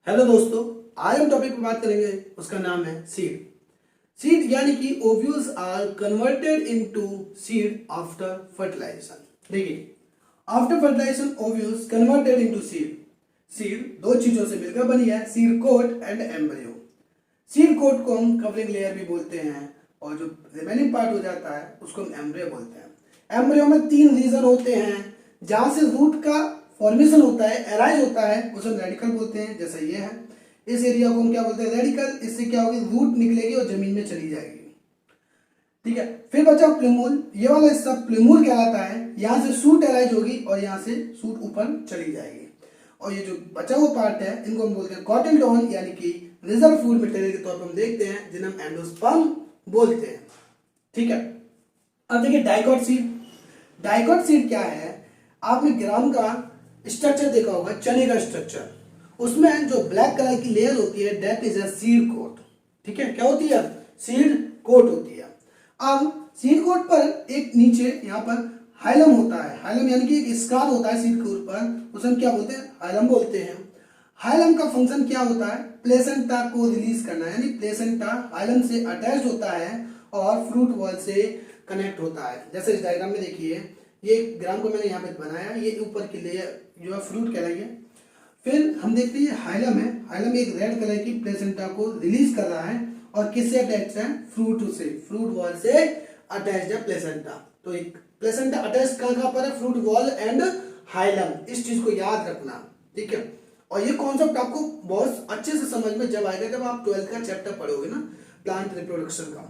Hello दोस्तों, आज हम टॉपिक पर बात करेंगे, उसका नाम है सीड। सीड यानी कि ovules are converted into seed after fertilisation. देखिए, after fertilisation ovules converted into seed. Seed दो चीजों से मिलकर बनी है, seed coat and embryo. Seed coat को हम कवरिंग लेयर भी बोलते हैं और जो रिमेनिंग पार्ट हो जाता है उसको हम एम्ब्रियो बोलते हैं। एम्ब्रियो में तीन रीजन होते हैं जहां से रूट का फॉर्मेशन होता है, एराइज होता है, उसे हम रेडिकल बोलते हैं। जैसा ये है, इस एरिया को हम क्या बोलते हैं, रेडिकल। इससे क्या होगी, रूट निकलेगी और जमीन में चली जाएगी। ठीक है, फिर बचा प्लूमूल। ये वाला हिस्सा प्लूमूल कहलाता है। यहां से शूट एराइज होगी और यहां से शूट ऊपर चली जाएगी। और ये जो बचा हुआ पार्ट है, इनको हम बोलते हैं कॉटिलडॉन, यानी कि रिजर्व फूड मटेरियल के तौर पर हम देखते हैं, जिन्हें हम एंडोस्पर्म बोलते हैं। ठीक है, अब देखिए डाइकॉट सीड। डाइकॉट सीड क्या है, आपने ग्राम का स्ट्रक्चर देखा होगा, चने का स्ट्रक्चर। उसमें जो ब्लैक कलर की लेयर होती है, that is a seed coat. ठीक है, क्या होती है, सीड कोट होती है। अब सीड कोट पर एक नीचे यहाँ पर हाइलम होता है। हाइलम यानी कि एक स्कार होता है सीड कोट पर, उसे हम क्या बोलते हैं, हाइलम बोलते हैं। हाइलम का फंक्शन क्या होता है, प्लेसेंटा को रिलीज करना, यानी प्लेसेंटा हाइलम से अटैच होता है और फ्रूट वॉल से कनेक्ट होता है। जैसे इस डायग्राम में देखिए, ये ग्राम को मैंने यहाँ पे बनाया, ये ऊपर की लेयर जो है फ्रूट कहलाइए। फिर हम देखते हैं हाइलम है। हाइलम एक रेड कलर की प्लेसेंटा को रिलीज कर रहा है और किससे अटैच है, फ्रूट से, फ्रूट वॉल से अटैच है प्लेसेंटा। तो एक प्लेसेंटा अटैच कहाँ पर है, फ्रूट वॉल एंड हाइलम। इस चीज को याद रखना। ठीक है, और ये कॉन्सेप्ट आपको बहुत अच्छे से समझ में जब आएगा जब आप 12th का चैप्टर पढ़ोगे ना, प्लांट रिप्रोडक्शन का।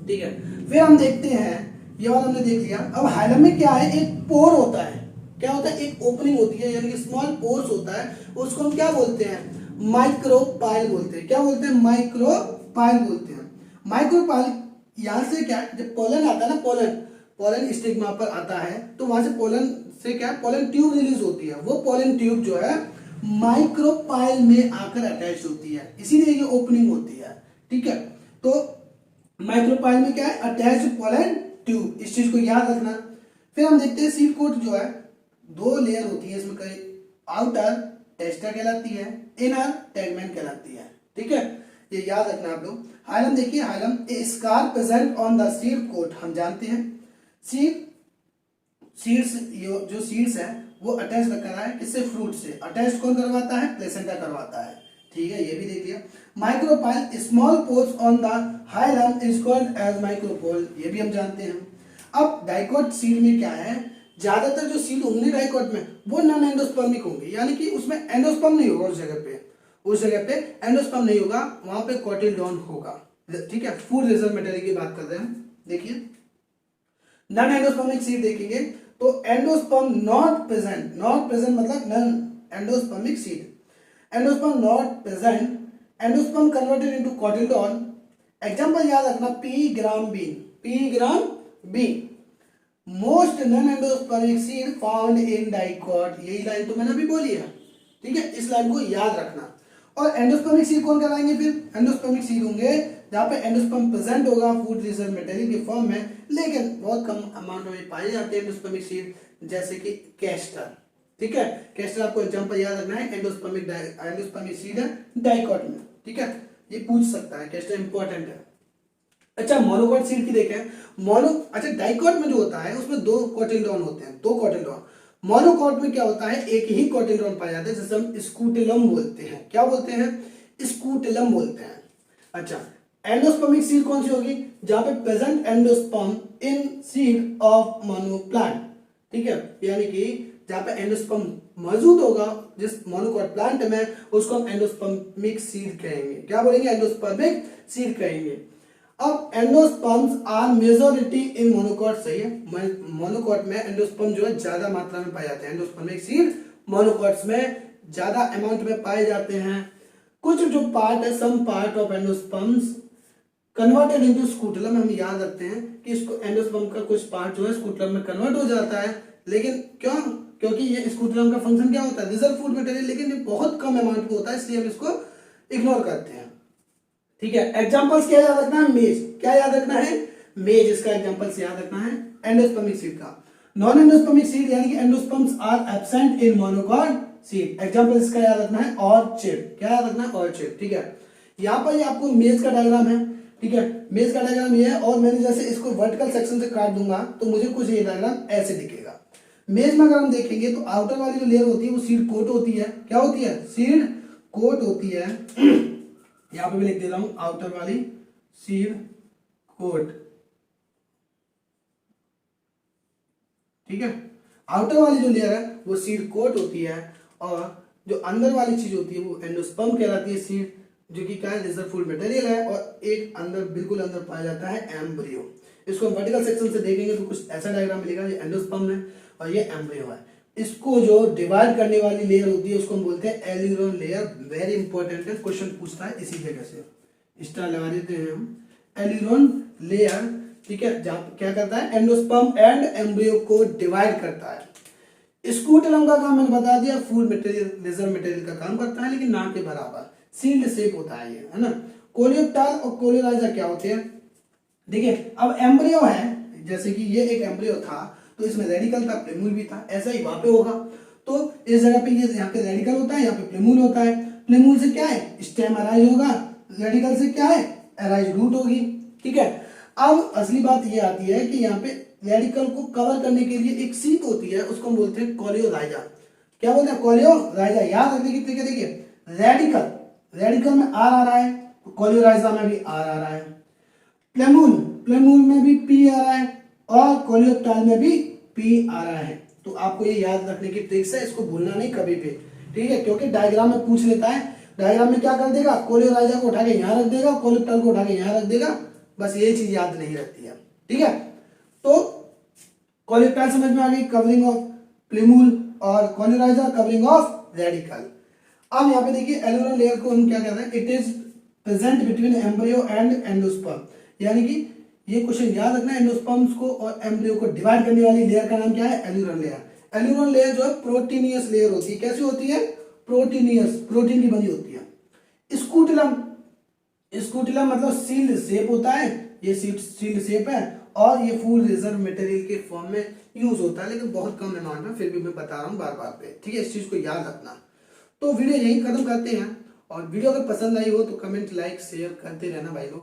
ठीक है, फिर हम देखते हैं, ये वाला हमने देख लिया। अब हाइलम में क्या है, एक पोर होता है। क्या होता है, एक ओपनिंग होती है, यानी कि स्मॉल पोर्स होता है। उसको हम क्या बोलते हैं, माइक्रोपाइल बोलते हैं। क्या बोलते हैं, माइक्रोपाइल बोलते हैं। माइक्रोपाइल यहां से क्या, जब पोलन आता है ना, पोलन स्टिग्मा पर आता है, तो वहां से पोलन से क्या, पोलन ट्यूब रिलीज होती है। वो पोलन ट्यूब जो है माइक्रोपाइल में आकर अटैच होती है, इसीलिए ये ओपनिंग होती है। ठीक है, तो माइक्रोपाइल में क्या है, अटैच पोलन ट्यूब। इस चीज को याद रखना। फिर हम देखते हैं सीड कोट जो है, दो लेयर होती है इसमें, कई आउटर टेस्टा कहलाती है, इनर टेगमेंट कहलाती है। ठीक है, ये याद रखना आप लोग। हाइलम देखिए, hilum a scar present on the seed coat. हम जानते हैं सीड्स जो सीड्स है वो अटैच करा है किससे, फ्रूट से। अटैच कौन करवाता है, प्लेसेंटा करवाता है। ठीक है, ये भी देख लिया। Micropyle small pores on the hilum is called as micropyle, ये भी हम जानते हैं। अब डाइकॉट सीड में क्या है, ज्यादातर जो सीड होंगे डाइकॉट में वो नॉन एंडोस्पर्मिक होंगे, यानी कि उसमें एंडोस्पर्म नहीं होगा। उस जगह पे एंडोस्पर्म नहीं होगा, वहां पे कॉटिलडॉन होगा। ठीक है, फूड रिजर्व मटेरियल की बात कर रहे हैं। देखिए, नॉन एंडोस्पर्मिक सीड देखेंगे तो endosperm not present. Not present मतलब non endospermic seed. Endosperm not present, endosperm converted into cotyledon. Example याद रखना, pea gram bean. Most non endospermic seed found in dicot. यही लाइन तो मैंने अभी बोली है। ठीक है, इस लाइन को याद रखना। और एंडोस्पर्मिक सीड कौन कराएंगे, फिर एंडोस्पर्मिक सीड होंगे जहां पे एंडोस्पर्म प्रेजेंट होगा फूड रिजर्व मटेरियल के फॉर्म में, लेकिन बहुत कम अमाउंट में पाए जाते हैं एंडोस्पर्मिक सीड, जैसे कि कैस्टर। ठीक है, कैस्टर आपको एग्जांपल याद रखना है, एंडोस्पर्मिक सीड है डाइकॉट में। ठीक है, ये पूछ सकता है, कैस्टर इंपॉर्टेंट है। अच्छा, मोनोकॉट सीड की देखें। अच्छा, डाइकॉट में जो होता है उसमें दो कॉटिलडॉन होते हैं, दो कॉटिलडॉन। मोनोकॉट में क्या होता है, एक ही कॉटिलडॉन पाया जाता है, जिसे हम स्कूटेलम बोलते हैं। क्या बोलते हैं, स्कूटेलम बोलते हैं। अच्छा, एंडोस्पर्मिक सीड कौन सी होगी, जहां पे present endosperm in seed of monoplant. ठीक है, यानी कि जहां पे एंडोस्पर्म मौजूद होगा जिस मोनोकॉट प्लांट में, उसको हम एंडोस्पर्मिक सीड कहेंगे। क्या बोलेंगे, एंडोस्पर्मिक सीड कहेंगे। अब endosperms are majority in monocot. सही है, मोनोकॉट में एंडोस्पर्म जो है ज्यादा मात्रा में पाए जाते हैं। एंडोस्पर्मिक सीड मोनोकॉट्स में ज्यादा अमाउंट में पाए जाते हैं। कुछ जो पार्ट है, some part of endosperms converted into scutellum. हम याद रखते हैं कि इसको एंडोस्पर्म का कुछ पार्ट जो है स्कूटेलम में कन्वर्ट हो जाता है, लेकिन क्यों, क्योंकि ये स्कूटेलम का फंक्शन क्या होता है, रिजर्व फूड मटेरियल, लेकिन ये बहुत कम अमाउंट में होता है, इसलिए हम इसको इग्नोर करते हैं। ठीक है, एग्जांपल्स क्या याद रखना है, मेज। क्या याद रखना है, मेज। इसका एग्जांपल्स याद रखना है एंडोस्पर्मिक सीड का। नॉन एंडोस्पर्मिक सीड यानी कि endosperms are absent in monocot seed. Example इसका याद रखना है ऑर्चिड, क्या याद रखना है ऑर्चिड, ठीक है। यहाँ पर ये आपको मेज का डायग्राम है, ठीक है, मेज का डायग्राम ये है, और मैंने जैसे इसको वर्टिकल सेक्शन से काट दूंगा तो मुझे कुछ ये डायग्राम ऐसे दिखेगा। मेज में अगर हम देखेंगे तो आउटर वाली जो लेयर होती है वो सीड कोट होती है, क्या होती है, सीड कोट होती है। यहाँ पे मैं लिख दे रहा हूं आउटर वाली सीड कोट, ठीक है। आउटर वाली जो लेयर है वो सीड कोट होती है, और जो अंदर वाली चीज होती है वो एंडोस्पर्म कहलाती है सीड, जो कि क्या है, रिजर्वफुल मटेरियल है, और एक अंदर बिल्कुल अंदर पाया जाता है एम्ब्रियो। इसको हम वर्टिकल सेक्शन से देखेंगे तो कुछ ऐसा डायग्राम मिलेगा, ये एंडोस्पर्म है और ये एम्ब्रियो है। इसको जो डिवाइड करने वाली लेयर होती है उसको हम बोलते हैं एल्यूरोन लेयर। वेरी इंपॉर्टेंट है, क्वेश्चन पूछता है इसी जगह से, स्टार लगा देते हैं हम। एल्यूरोन लेयर, ठीक है, जहाँ क्या करता है, एंडोस्पर्म एंड एम्ब्रियो को डिवाइड करता है। स्कूटेलम का काम मैंने बता दिया, फूड मटेरियल, लेजर मटेरियल का काम करता है, लेकिन ना के बराबर, सील्ड शेप होता है ये, है ना। कोलियोप्टाइल और कोलियोराइजा क्या होते हैं, देखिए। अब एम्ब्रियो है, जैसे कि ये एक एम्ब्रियो था तो इसमें रेडिकल था, प्लेमूल भी था, ऐसा ही वहां पे होगा। तो इस जगह पे ये यहाँ पे रेडिकल होता है, यहाँ पे प्लेमूल होता है। प्लेमूल से क्या है, स्टेम अराइज होगा, रेडिकल से क्या है, अराइज रूट होगी, ठीक है। अब असली बात ये आती है कि यहाँ पे रेडिकल को कवर करने के लिए एक सीट होती है, उसको हम बोलते हैं कोलियोराइजा। क्या बोलते हैं, कोलियोराइजा। याद रखने की तरीके, देखिए रेडिकल में आर आ रहा है, कोलियोराइजा में भी आर आ रहा है, प्लेमूल में भी पी आ रहा है, और कोलियोप्टाइल में भी पी आ रहा है। तो आपको ये याद रखने की ट्रिक्स है, इसको भूलना नहीं कभी भी, ठीक है, क्योंकि डायग्राम में पूछ लेता है। डायग्राम में क्या कर देगा, कोलियोराइजा को उठा के यहाँ रख देगा, कोलियोप्टाइल को उठा के यहाँ रख देगा, बस ये चीज याद नहीं रहती है, ठीक है। तो कोलियोप्टाइल समझ में आ गई, कवरिंग ऑफ प्लेमूल, और कोलियोराइजा कवरिंग ऑफ रेडिकल। अब यहाँ पे देखिए एल्यूरोन लेयर को हम क्या कहते हैं, it is present between embryo and endosperm, यानी कि ये क्वेश्चन याद रखना, एंडोस्पर्म्स को और एम्ब्रियो को डिवाइड करने वाली लेयर का नाम क्या है, एल्यूरोन लेयर। एल्यूरोन लेयर जो है प्रोटीनियस लेयर होती है, कैसी होती है, प्रोटीनियस, प्रोटीन की बनी होती है। स्कूटिलम मतलब सील्ड शेप होता है, ये सील्ड शेप है, और ये फूड रिजर्व मटेरियल के फॉर्म में यूज होता है, लेकिन बहुत कम अमाउंट में, फिर भी मैं बता रहा हूँ बार बार पे, ठीक है, इस चीज को याद रखना। तो वीडियो यही खत्म करते हैं, और वीडियो अगर पसंद आई हो तो कमेंट, लाइक, शेयर करते रहना भाई लोग।